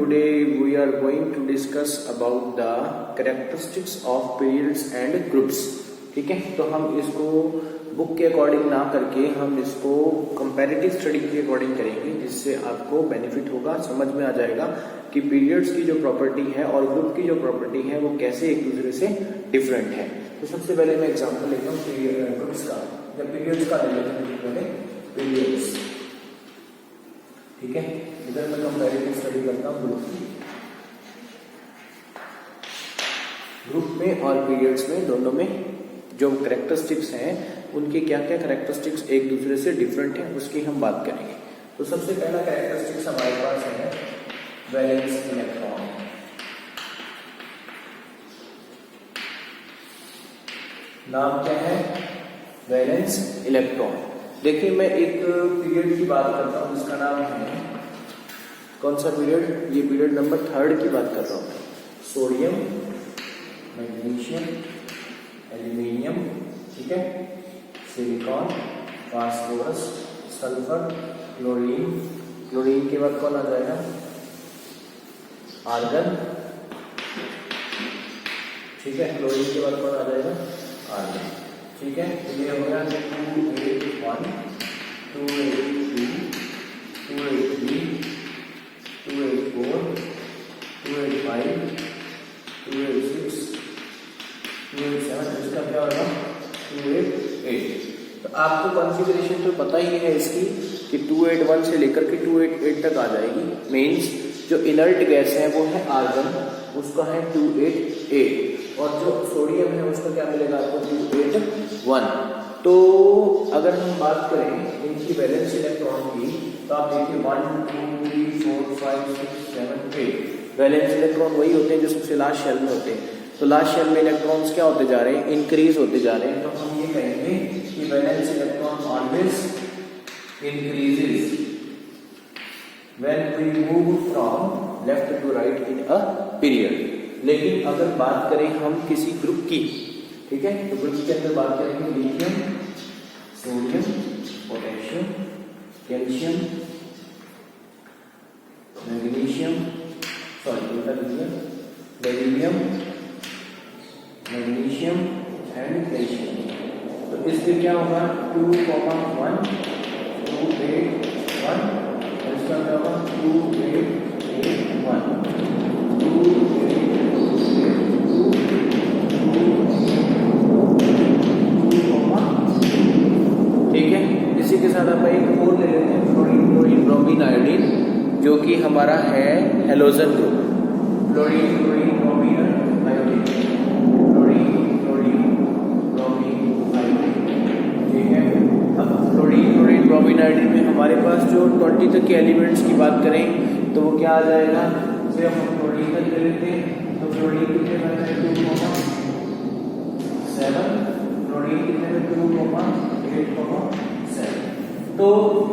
Today we are going to discuss about the characteristics of periods and groups. ठीक है, तो हम इसको बुक के अकॉर्डिंग ना करके हम इसको कंपैरेटिव स्टडी के अकॉर्डिंग करेंगे, जिससे आपको बेनिफिट होगा, समझ में आ जाएगा कि पीरियड्स की जो प्रॉपर्टी है और ग्रुप की जो प्रॉपर्टी है वो कैसे एक दूसरे से डिफरेंट है। तो सबसे पहले मैं एग्जांपल लेता हूँ ग्रुप्स का या पीरियड्स का ले लेते हैं। पहले पीरियड्स, ठीक है, इधर मैं कंपैरेटिव स्टडी करता हूँ ग्रुप की। ग्रुप में और पीरियड्स में दोनों में जो कैरेक्टरिस्टिक्स हैं उनके क्या क्या कैरेक्टरिस्टिक्स एक दूसरे से डिफरेंट है उसकी हम बात करेंगे। तो सबसे पहला कैरेक्टरिस्टिक्स हमारे पास है वैलेंस इलेक्ट्रॉन। नाम क्या है? Valence electron. देखिए मैं एक पीरियड की बात करता हूं जिसका नाम है, कौन सा पीरियड? ये पीरियड नंबर 3 की बात कर रहा हूं। सोडियम, मैग्नीशियम, एल्यूमिनियम, ठीक है, silicon, phosphorus, sulphur, chlorine. Chlorine के बाद कौन आ जाएगा? आर्गन, ठीक है, क्लोरीन के बाद कौन आ जाएगा? आर्गन, ठीक है। तो ये हो गया 281, 282, 283, 284, 285, 286, 287, इसका क्या होगा? 288। तो आपको कॉन्फ़िगरेशन तो पता ही है इसकी कि 281 से लेकर के 288 तक आ जाएगी। मीन्स जो इनर्ट गैस है वो है आर्गन, उसका है 288, और जो सोडियम है उसका क्या मिलेगा आपको? 281। तो अगर हम बात करें इनकी वैलेंस इलेक्ट्रॉन की, तो आप देखिए 1 2 3 4 5 6 7 8 वैलेंस इलेक्ट्रॉन वही होते हैं जो सबसे लास्ट शेल में होते हैं। तो लास्ट शेल में इलेक्ट्रॉन्स क्या होते जा रहे हैं? इंक्रीज होते जा रहे हैं। तो हम ये कहेंगे कि valence electron always increases when we move from left to right in a period. लेकिन अगर बात करें हम किसी ग्रुप की, ठीक है, तो ग्रुप के अंदर बात करेंगे lithium, sodium, potassium, calcium, magnesium, beryllium, magnesium and calcium. तो इससे क्या होगा? 2,1, 281, और इसका क्या होगा? 2881, 288, ठीक है। इसी के साथ आप एक और ले लेते हैं, फ्लोरीन, क्लोरीन, ब्रोमीन, आयोडीन, जो कि हमारा है halogen group. Fluorine, chlorine, bromine, iodine, fluorine, chlorine, bromine, iodine, ठीक है। अब फ्लोरीन, क्लोरीन, ब्रोमीन, आयोडीन में हमारे पास जो 20 तक के एलिमेंट्स की बात करें तो वो क्या आ जाएगा? सिर्फ हम फ्लोरीन तक ले लेते हैं, तो फ्लोरीन कितने में है? 2,7, फ्लोरीन कितने में? 2,8,7। तो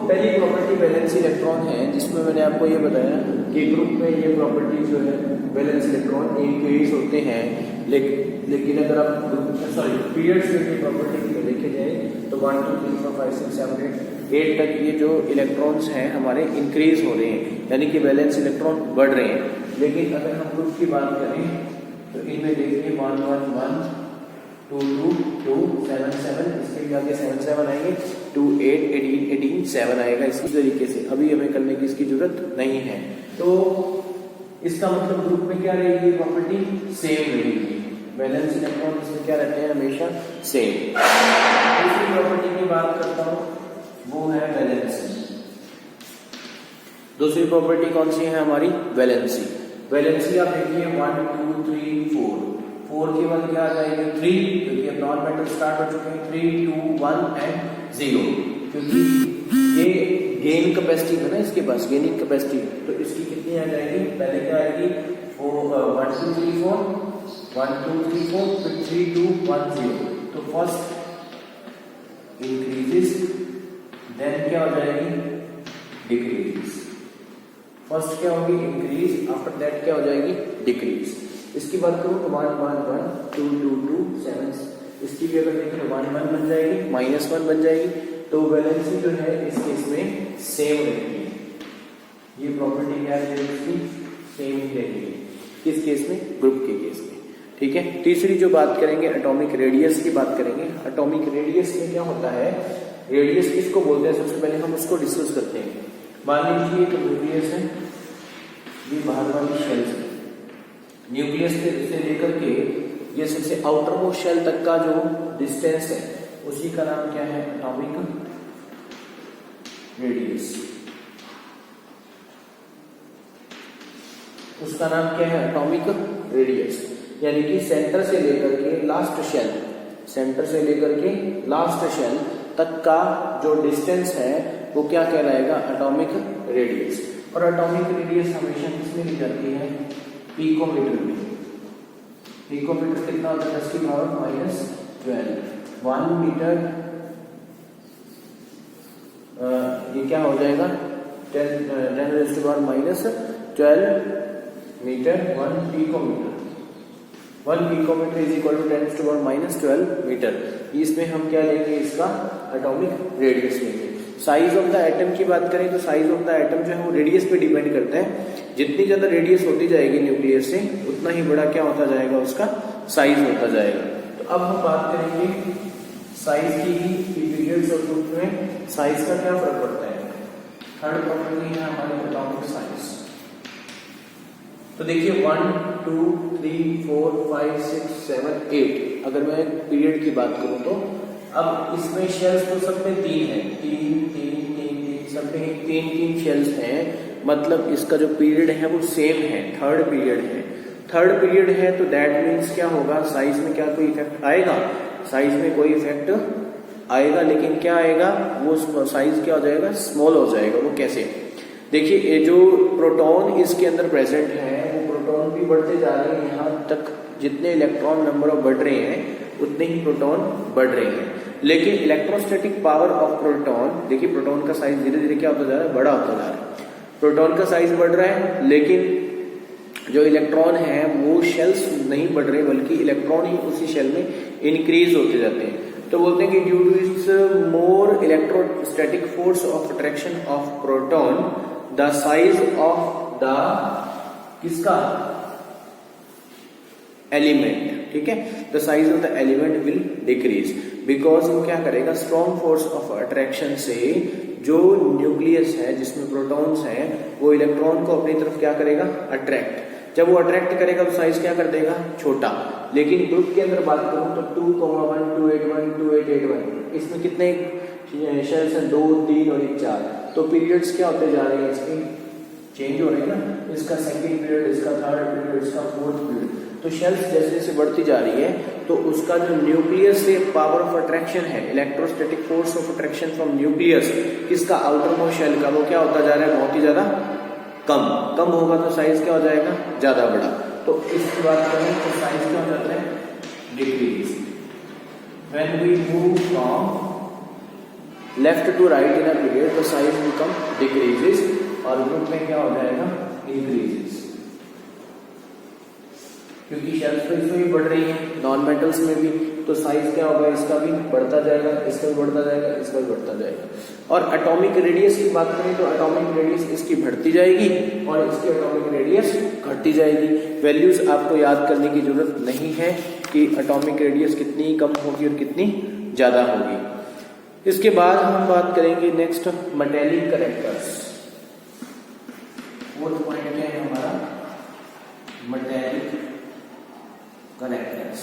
पहली प्रॉपर्टी वैलेंस इलेक्ट्रॉन है, जिसमें मैंने आपको ये बताया कि ग्रुप में ये प्रॉपर्टी जो है वैलेंस इलेक्ट्रॉन इंक्रीज होते हैं। लेकिन अगर आप पीरियड्स की प्रॉपर्टी की देखे जाए तो 1 2 3 4 5 6 7 8 तक ये जो इलेक्ट्रॉन्स हैं हमारे इंक्रीज हो रहे हैं, यानी कि वैलेंस इलेक्ट्रॉन बढ़ रहे हैं। लेकिन अगर हम ग्रुप की बात करें तो इनमें देखिए 1 1 1, 2 2 2 7 7, इसके भी आगे 7 7 आएंगे, 2 8 18 18 7 आएगा। इसी तरीके से अभी हमें करने की इसकी जरूरत नहीं है। तो इसका मतलब ग्रुप में क्या रहेगी? प्रॉपर्टी सेम रहेगी। वैलेंस इलेक्ट्रॉन इसमें क्या रहते हैं? हमेशा सेम। दूसरी प्रॉपर्टी की बात करता हूं, वो है वैलेंसी। दूसरी प्रॉपर्टी कौन सी है हमारी? वैलेंसी। वैलेंसी आप देखिए 1 2 3 4, 4 के बाद क्या आ जाएगा? 3, क्योंकि अब नॉन मेटल स्टार्ट हो चुके हैं। 3 2 1 एंड 0, क्योंकि ये गेन कैपेसिटी है ना, इसके पास गेनिंग कैपेसिटी है। तो इसकी कितनी आ जाएगी? पहले क्या आएगी? 1 2 3 4, 1 2 3 4, फिर 3 2 1 0। तो फर्स्ट इंक्रीजेस, देन क्या हो जाएगी? डिक्रीज। फर्स्ट क्या होगी? इंक्रीज, आफ्टर दैट क्या हो जाएगी? डिक्रीज। इसकी बात करूं तो 1 1 1, 2 2 2 7, इसकी भी अगर देखें 1 1 बन जाएगी, -1 बन जाएगी। तो वैलेंसी जो है इस केस में सेम रहती है। ये प्रॉपर्टी क्या है इसकी? सेम ही रहेगी। किस केस में? ग्रुप के केस में। ठीक है। तीसरी जो बात करेंगे एटॉमिक रेडियस की बात करेंगे। एटॉमिक रेडियस में क्या होता है, रेडियस किसको बोलते हैं, सबसे पहले हम उसको डिस्कस करते हैं। मान लीजिए एक न्यूक्लियस है, ये बाहर वाली शेल है, न्यूक्लियस से लेकर के ये सबसे आउटर मोस्ट शेल तक का जो डिस्टेंस है उसी का नाम क्या है, एटॉमिक रेडियस। उसका नाम क्या है, एटॉमिक रेडियस। यानी कि सेंटर से लेकर के लास्ट शेल, सेंटर से लेकर के लास्ट शेल तक का जो डिस्टेंस है वो क्या कहलाएगा, एटॉमिक रेडियस। और एटॉमिक रेडियस हमेशा किसमें ली जाती है, पिकोमीटर में। पिकोमीटर कितना होता है, 10 की पावर -12। 1 मीटर ये क्या हो जाएगा, 10 की power -12 metre 1 picometre. 1 picometre is equal to 10 की पावर -12 मीटर। इसमें हम क्या लेंगे, इसका एटॉमिक रेडियस लेंगे। साइज ऑफ द एटम की बात करें तो साइज ऑफ द एटम जो है वो रेडियस पे डिपेंड करता है। जितनी ज्यादा रेडियस होती जाएगी न्यूक्लियस से उतना ही बड़ा क्या होता जाएगा, उसका साइज होता जाएगा। तो अब हम बात करेंगे साइज की ही, पीरियड्स और ग्रुप में साइज का क्या फर्क पड़ता है। थर्ड प्रॉपर्टी है हमारी एटॉमिक साइज। तो देखिए 1 2 3 4 5 6 7 8 अगर मैं पीरियड की बात करूं तो अब इसमें शेल्स तो सब में 3 है, 3 3 3 3 सब में 3 शेल्स हैं। मतलब इसका जो पीरियड है वो सेम है, थर्ड पीरियड है। थर्ड पीरियड है तो दैट मीन्स क्या होगा, साइज में क्या कोई इफेक्ट आएगा, साइज में कोई इफेक्ट आएगा, लेकिन क्या आएगा, वो साइज क्या हो जाएगा, स्मॉल हो जाएगा। वो कैसे, देखिए ये जो प्रोटॉन इसके अंदर प्रेजेंट है वो प्रोटॉन भी बढ़ते जा रहे हैं। यहाँ तक जितने इलेक्ट्रॉन नंबर ऑफ बढ़ रहे हैं उतने ही प्रोटॉन बढ़ रहे हैं। लेकिन इलेक्ट्रोस्टैटिक पावर ऑफ प्रोटॉन, देखिए प्रोटॉन का साइज धीरे धीरे क्या होता जा रहा है, बड़ा होता जा रहा है। प्रोटॉन का साइज बढ़ रहा है लेकिन जो इलेक्ट्रॉन है वो शेल्स नहीं बढ़ रहे, बल्कि इलेक्ट्रॉन ही उसी शेल में इंक्रीज होते जाते हैं। तो बोलते हैं कि due to its more electrostatic force of attraction of proton the size of the किसका, एलिमेंट। ठीक है, the size of the element will decrease because वो क्या करेगा, स्ट्रॉन्ग फोर्स ऑफ अट्रैक्शन से जो न्यूक्लियस है जिसमें प्रोटॉन्स हैं वो इलेक्ट्रॉन को अपनी तरफ क्या करेगा, अट्रैक्ट। जब वो अट्रैक्ट करेगा तो साइज क्या कर देगा, छोटा। लेकिन ग्रुप के अंदर बात करूं तो 2,1 2 8 1 2 8 8 1 इसमें कितने शेल्स हैं, 2 3 और 1 4। तो पीरियड्स क्या होते जा रहे हैं, इसके चेंज हो रहे हैं ना, इसका सेकंड पीरियड, इसका थर्ड पीरियड, इसका फोर्थ पीरियड। तो शेल्स जैसे जैसे बढ़ती जा रही है तो उसका जो न्यूक्लियस से पावर ऑफ अट्रैक्शन है, electrostatic force of attraction from nucleus, किसका, आउटर मोस्ट शेल का, वो क्या होता जा रहा है, बहुत ही ज्यादा कम होगा। तो साइज क्या हो जाएगा, ज्यादा बड़ा। तो इसकी बात करें तो साइज क्या हो जाता है, decrease. When we move from left to right in a period the size become decreases और ग्रुप में क्या हो जाएगा, इंक्रीजेस। क्योंकि शेल्स तो इसमें भी बढ़ रही है, नॉन मेटल्स में भी, तो साइज क्या होगा, इसका भी बढ़ता जाएगा, इसका भी बढ़ता जाएगा, इसका भी बढ़ता जाएगा। और एटॉमिक रेडियस की बात करें तो एटॉमिक रेडियस इसकी बढ़ती जाएगी और इसकी एटॉमिक रेडियस घटती जाएगी। वैल्यूज आपको याद करने की जरूरत नहीं है कि एटॉमिक रेडियस कितनी कम होगी और कितनी ज्यादा होगी। इसके बाद हम बात करेंगे next, metallic characters. Fourth point क्या है हमारा, मेटेलिक कैरेक्टर्स।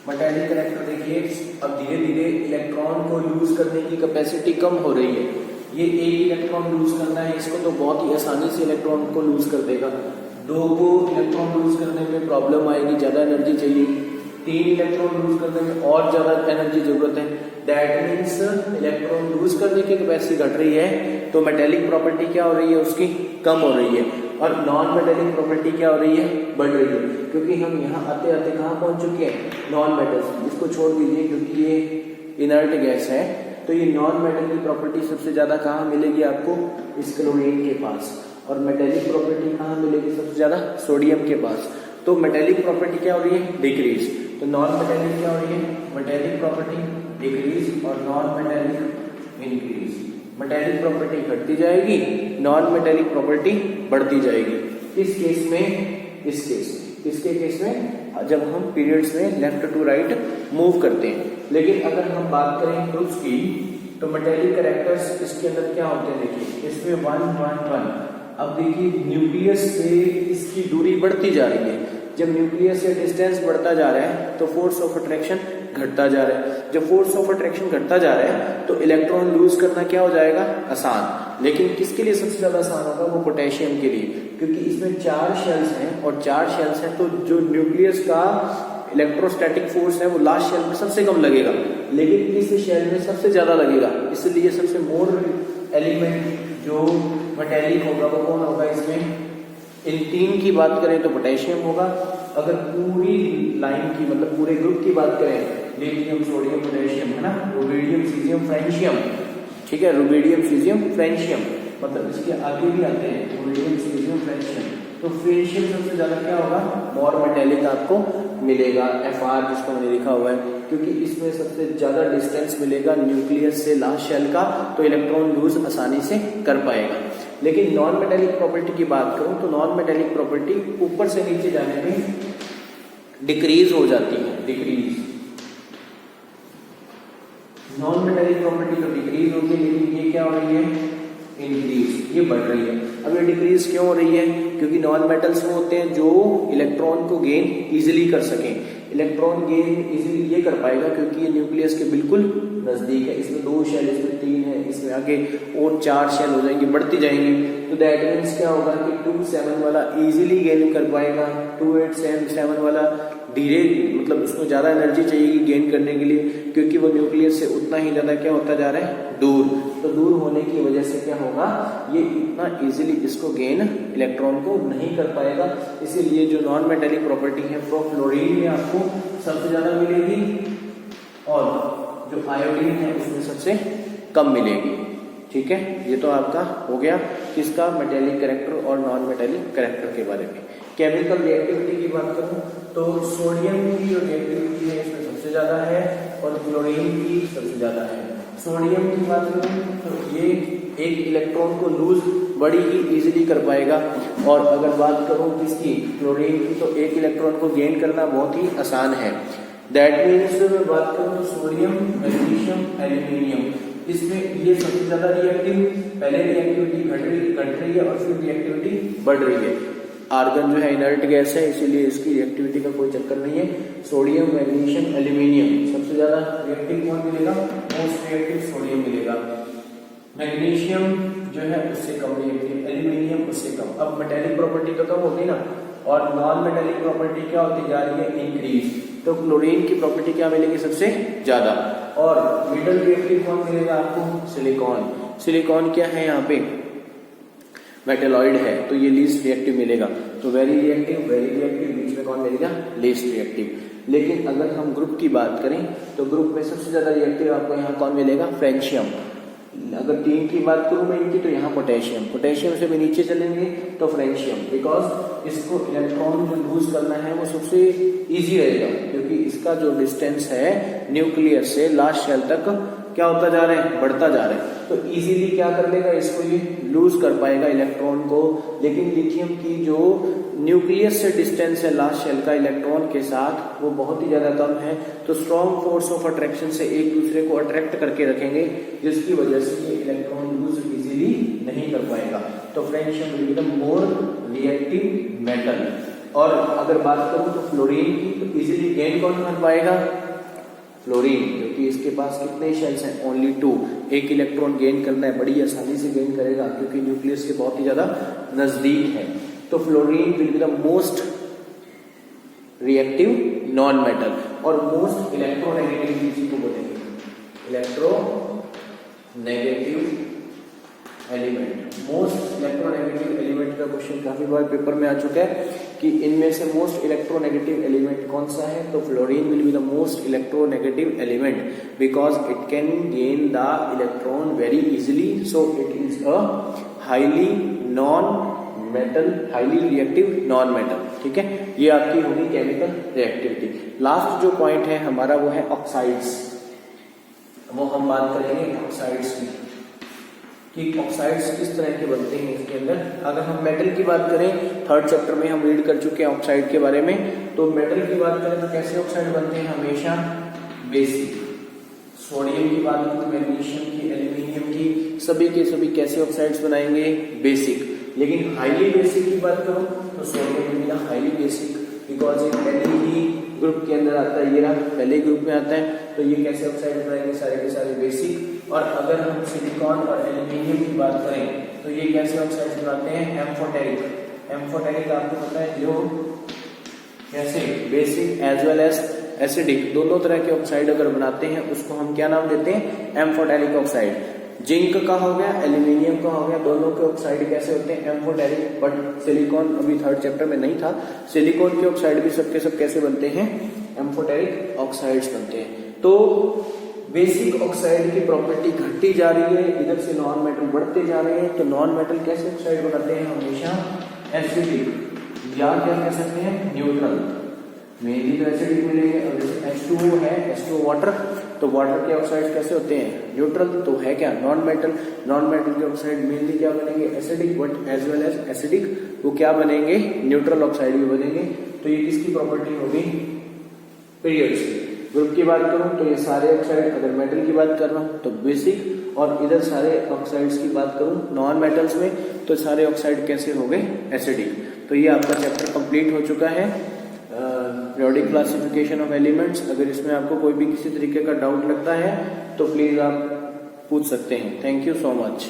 मेटेलिक कैरेक्टर देखिए, अब धीरे धीरे इलेक्ट्रॉन को लूज करने की कैपेसिटी कम हो रही है। ये एक इलेक्ट्रॉन लूज करना है इसको तो बहुत ही आसानी से इलेक्ट्रॉन को लूज कर देगा। 2 को इलेक्ट्रॉन लूज करने में प्रॉब्लम आएगी, ज्यादा एनर्जी चाहिए। 3 इलेक्ट्रॉन लूज करने में और ज्यादा एनर्जी जरूरत है। दैट मीन्स इलेक्ट्रॉन लूज करने की कैपेसिटी घट रही है तो मेटेलिक प्रॉपर्टी क्या हो रही है, उसकी कम हो रही है। और नॉन मेटेलिक प्रॉपर्टी क्या हो रही है, बढ़ रही है। क्योंकि हम यहाँ आते आते कहाँ पहुंच चुके हैं, नॉन मेटल्स। इसको छोड़ दीजिए क्योंकि ये इनर्ट गैस है। तो ये नॉन मेटेलिक प्रॉपर्टी सबसे ज्यादा कहाँ मिलेगी आपको, इस क्लोरीन के पास। और मेटेलिक प्रॉपर्टी कहाँ मिलेगी सबसे ज्यादा, सोडियम के पास। तो मेटेलिक प्रॉपर्टी क्या हो रही है, डिक्रीज। तो नॉन मेटेलिक क्या हो रही है, मेटेलिक प्रॉपर्टी डिक्रीज और non metallic increase. Metallic property घटती जाएगी, नॉन मेटेलिक प्रॉपर्टी बढ़ती जाएगी। किस केस में? इस केस में। किसके केस में? जब हम पीरियड्स में लेफ्ट टू राइट मूव करते हैं। लेकिन अगर हम बात करें ग्रुप्स की, तो मेटेलिक कैरेक्टर्स इसके अंदर क्या होते हैं? देखिए इसमें 1 1 1। अब देखिए न्यूक्लियस से इसकी दूरी बढ़ती जा रही है। जब न्यूक्लियस से डिस्टेंस बढ़ता जा रहा है तो फोर्स ऑफ अट्रैक्शन घटता जा रहा है। जब फोर्स ऑफ अट्रैक्शन घटता जा रहा है तो इलेक्ट्रॉन लूज करना क्या हो जाएगा? आसान। लेकिन किसके लिए सबसे ज्यादा आसान होगा? वो पोटेशियम के लिए, क्योंकि इसमें 4 शेल्स हैं और 4 शेल्स हैं, तो जो न्यूक्लियस का इलेक्ट्रोस्टैटिक फोर्स है वो लास्ट शेल में सबसे कम लगेगा, लेकिन इस शेल में सबसे ज्यादा लगेगा। इसलिए सबसे मोर एलिमेंट जो मेटेलिक होगा वो कौन होगा इसमें? इन 3 की बात करें तो पोटेशियम होगा। अगर पूरी लाइन की मतलब पूरे ग्रुप की बात करें, लिथियम, सोडियम, पोटेशियम, है ना, रुबिडियम, सीजियम, फ्रेंशियम, ठीक है, रुबिडियम, सीजियम, फ्रेंशियम, मतलब इसके आगे भी आते हैं रुबिडियम, सीजियम, फ्रेंशियम। तो फ्रेंशियम सबसे ज्यादा क्या होगा? मोर मेटेलिक आपको मिलेगा, Fr जिसको मैंने लिखा हुआ है, क्योंकि इसमें सबसे ज्यादा डिस्टेंस मिलेगा न्यूक्लियस से लास्ट शेल का, तो इलेक्ट्रॉन लूज आसानी से कर पाएगा। लेकिन नॉन मेटेलिक प्रॉपर्टी की बात करूं तो नॉन मेटेलिक प्रॉपर्टी ऊपर से नीचे जाने में डिक्रीज हो जाती है, डिक्रीज। नॉन मेटेलिक प्रॉपर्टी तो डिक्रीज होगी, लेकिन ये क्या हो रही है? इंक्रीज, ये बढ़ रही है। अब ये डिक्रीज क्यों हो रही है? क्योंकि नॉन मेटल्स वो होते हैं जो इलेक्ट्रॉन को गेन इजीली कर सकें। इलेक्ट्रॉन गेन इजीली ये कर पाएगा क्योंकि ये न्यूक्लियस के बिल्कुल नजदीक है। इसमें 2 शेल, इसमें 3 है, इसमें आगे और 4 शेल हो जाएंगे, बढ़ती जाएंगी। तो दैट मीन्स क्या होगा कि 2 7 वाला इजीली गेन कर पाएगा, 2 8 7 वाला धीरे, मतलब उसको ज्यादा एनर्जी चाहिए गेन करने के लिए, क्योंकि वो न्यूक्लियस से उतना ही ज्यादा क्या होता जा रहा है? दूर। तो दूर होने की वजह से क्या होगा? ये इतना इजीली इसको गेन इलेक्ट्रॉन को नहीं कर पाएगा। इसीलिए जो नॉन मेटेलिक प्रॉपर्टी है वो फ्लोरीन में आपको सबसे ज्यादा मिलेगी और जो आयोडीन है उसमें सबसे कम मिलेगी। ठीक है, ये तो आपका हो गया किसका? मेटेलिक कैरेक्टर और नॉन मेटेलिक कैरेक्टर के बारे में। केमिकल रिएक्टिविटी की बात करूं तो सोडियम की जो रिएक्टिविटी है इसमें सबसे ज्यादा है और क्लोरीन की सबसे ज्यादा है। सोडियम की बात करूं तो ये एक इलेक्ट्रॉन को लूज बड़ी ही इजीली कर पाएगा, और अगर बात करूं किसकी? क्लोरीन की, तो एक इलेक्ट्रॉन को गेन करना बहुत ही आसान है। दैट मीन्स मैं बात करूं तो सोडियम, मैग्नीशियम, एल्यूमिनियम, इसमें ये सबसे ज्यादा रिएक्टिव, पहले रिएक्टिविटी घट रही है और फिर रिएक्टिविटी बढ़ रही है। आर्गन जो है इनर्ट गैस है, इसीलिए इसकी रिएक्टिविटी का कोई चक्कर नहीं है। सोडियम, मैग्नीशियम, एल्यूमिनियम, सबसे ज्यादा रिएक्टिव कौन मिलेगा? मोस्ट रिएक्टिव सोडियम मिलेगा। मैग्नीशियम जो है उससे कम रिएक्टिव, एल्यूमिनियम उससे कम। अब मेटेलिक प्रॉपर्टी तो कम होगी ना, और नॉन मेटेलिक प्रॉपर्टी क्या होती जा रही है? इंक्रीज। तो क्लोरीन की प्रॉपर्टी क्या मिलेगी? सबसे ज्यादा। और मिडल रिएक्टिव कौन मिलेगा आपको? सिलिकॉन। सिलिकॉन क्या है यहाँ पे? मेटेलॉइड है, तो ये लीस्ट रिएक्टिव मिलेगा। तो वेरी रिएक्टिव, बीच में कौन मिलेगा? Least reactive. लेकिन अगर हम ग्रुप की बात करें तो ग्रुप में सबसे ज्यादा रिएक्टिव आपको यहाँ कौन मिलेगा? फ्रेंशियम। अगर 3 की बात करूं मैं इनकी, तो यहाँ पोटेशियम। पोटेशियम से भी नीचे चलेंगे तो फ्रेंशियम, बिकॉज इसको इलेक्ट्रॉन जो लूज करना है वो सबसे इजी रहेगा, क्योंकि इसका जो डिस्टेंस है न्यूक्लियस से लास्ट शेल तक क्या होता जा रहा है? बढ़ता जा रहा है। तो इजीली क्या कर लेगा? इसको ये लूज कर पाएगा इलेक्ट्रॉन को। लेकिन लिथियम की जो न्यूक्लियस से डिस्टेंस है लास्ट शेल का इलेक्ट्रॉन के साथ, वो बहुत ही ज्यादा कम है, तो स्ट्रॉन्ग फोर्स ऑफ अट्रैक्शन से एक दूसरे को अट्रैक्ट करके रखेंगे, जिसकी वजह से ये इलेक्ट्रॉन लूज इजीली नहीं कर पाएगा। तो francium will be the more reactive metal. और अगर बात करूं तो फ्लोरीन की, तो इजीली गेन कौन कर पाएगा? फ्लोरीन, क्योंकि इसके पास कितने शेल्स हैं? ओनली 2। एक इलेक्ट्रॉन गेन करना है, बड़ी आसानी से गेन करेगा क्योंकि न्यूक्लियस के बहुत ही ज्यादा नजदीक है। तो fluorine will be the most reactive non metal और मोस्ट इलेक्ट्रोनेगेटिव किसी को बोलेंगे? Electronegative element. Most electronegative element का क्वेश्चन काफी बार पेपर में आ चुका है कि इनमें से मोस्ट इलेक्ट्रोनेगेटिव एलिमेंट कौन सा है? तो fluorine will be the most electronegative element because it can gain the electron very easily, so it is a highly non metal, highly reactive non metal. ठीक है, ये आपकी होगी केमिकल रिएक्टिविटी। लास्ट जो पॉइंट है हमारा वो है ऑक्साइड्स। वो हम बात करेंगे ऑक्साइड्स की। कि ऑक्साइड्स किस तरह के बनते हैं इसके अंदर। अगर हम मेटल की बात करें, थर्ड चैप्टर में हम रीड कर चुके हैं ऑक्साइड के बारे में, तो मेटल की बात करें तो कैसे ऑक्साइड बनते हैं, हमेशा बेसिक। सोडियम की बात करूं, मैग्नीशियम की, एल्यूमिनियम की, सभी के सभी कैसे ऑक्साइड्स बनाएंगे, बेसिक। लेकिन हाईली बेसिक की बात करूं तो सोडियम मिला हाईली बेसिक, बिकॉज ये पहले ही ग्रुप के अंदर आता है, ये रहा पहले ग्रुप में आता है, तो ये कैसे ऑक्साइड बनाएंगे, सारे के सारे बेसिक। और अगर हम सिलिकॉन और एल्यूमिनियम की बात करें तो ये कैसे ऑक्साइड बनाते हैं, एम्फोटेरिक। एम्फोटेरिक आपको पता है जो कैसे basic as well as acidic दोनों तरह के ऑक्साइड अगर बनाते हैं उसको हम क्या नाम देते हैं, एम्फोटेरिक ऑक्साइड। जिंक का हो गया, एल्यूमिनियम का हो गया, दोनों के ऑक्साइड कैसे होते हैं, एम्फोटेरिक। बट सिलिकॉन अभी थर्ड चैप्टर में नहीं था, सिलिकॉन के ऑक्साइड भी सबके सब कैसे बनते हैं, एम्फोटेरिक ऑक्साइड्स बनते हैं। तो बेसिक ऑक्साइड की प्रॉपर्टी घटती जा रही है, इधर से नॉन मेटल बढ़ते जा रहे हैं, तो नॉन मेटल कैसे ऑक्साइड बनाते हैं, हमेशा एसिडिक या क्या कह सकते हैं, न्यूट्रल। मेनली तो एसिडिक मिलेंगे। और जैसे H2O है, H2O वाटर, तो वाटर के ऑक्साइड कैसे होते हैं, न्यूट्रल। तो है क्या, नॉन मेटल। नॉन मेटल के ऑक्साइड मेनली क्या बनेंगे, acidic, but as well as acidic वो क्या बनेंगे, न्यूट्रल ऑक्साइड भी बनेंगे। तो ये किसकी प्रॉपर्टी होगी, पीरियड्स की। ग्रुप की बात करूं तो ये सारे ऑक्साइड, अगर मेटल की बात कर रहा हूं तो बेसिक, और इधर सारे ऑक्साइड्स की बात करूं नॉन मेटल्स में तो सारे ऑक्साइड कैसे हो गए, एसिडिक। तो ये आपका चैप्टर कंप्लीट हो चुका है, पीरियोडिक क्लासिफिकेशन ऑफ एलिमेंट्स। अगर इसमें आपको कोई भी किसी तरीके का डाउट लगता है तो प्लीज आप पूछ सकते हैं। Thank you so much.